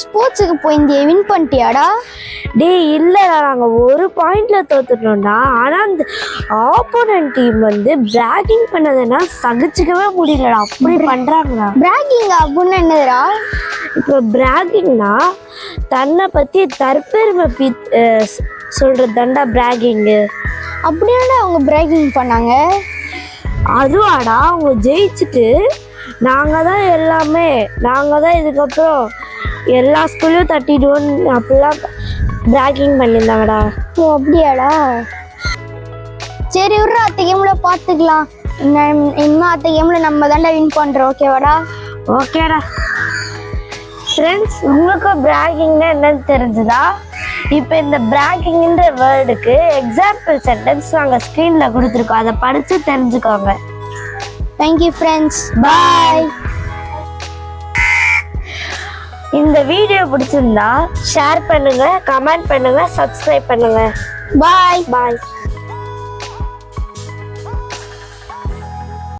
ஸ்போர்ட்ஸுக்கு போயிருந்தியே, வின் பண்ணிட்டியாடா? டேய் இல்லைடா, நாங்கள் ஒரு பாயிண்ட்ல தோத்துட்டோம்டா. ஆனால் அந்த ஆப்போனன்ட் டீம் வந்து பிராகிங் பண்ணதுன்னா சகிச்சுக்கவே முடியலடா, அப்படி பண்ணுறாங்கடா. பிராகிங் அப்படின்னு என்னதுடா? இப்போ பிராகிங்னா தன்னை பற்றி தற்பெருமை சொல்கிறது தான்டா பிராகிங்கு. அப்படியாடா அவங்க பிராகிங் பண்ணாங்க? அதுவாடா, அவங்க ஜெயிச்சுட்டு நாங்கள் தான் எல்லாமே, நாங்கள் தான் இதுக்கப்புறம் எல்லா ஸ்கூல்லையும் தட்டிடுவோன்னு அப்படிலாம் பிராகிங் பண்ணியிருந்தாங்கடா. ஓ அப்படியாடா, சரி விட்றா, அத்த கேமில் பார்த்துக்கலாம். இன்னும் அத்த கேமில் நம்ம தாண்டா வின் பண்ணுறோம், ஓகேவாடா? ஓகேடா. ஃப்ரெண்ட்ஸ், உங்களுக்கு பிராகிங்னா என்னன்னு தெரிஞ்சுதா? இப்போ இந்த பிராகிங்ன்ற வேர்டுக்கு எக்ஸாம்பிள் சென்டென்ஸ் நாங்கள் ஸ்க்ரீனில் கொடுத்துருக்கோம், அதை படித்து தெரிஞ்சுக்கோங்க. தேங்க்யூ ஃப்ரெண்ட்ஸ், பாய். இந்த வீடியோ பிடிச்சிருந்தா ஷேர் பண்ணுங்க, கமெண்ட் பண்ணுங்க, சப்ஸ்கிரைப் பண்ணுங்க. பாய் பாய்.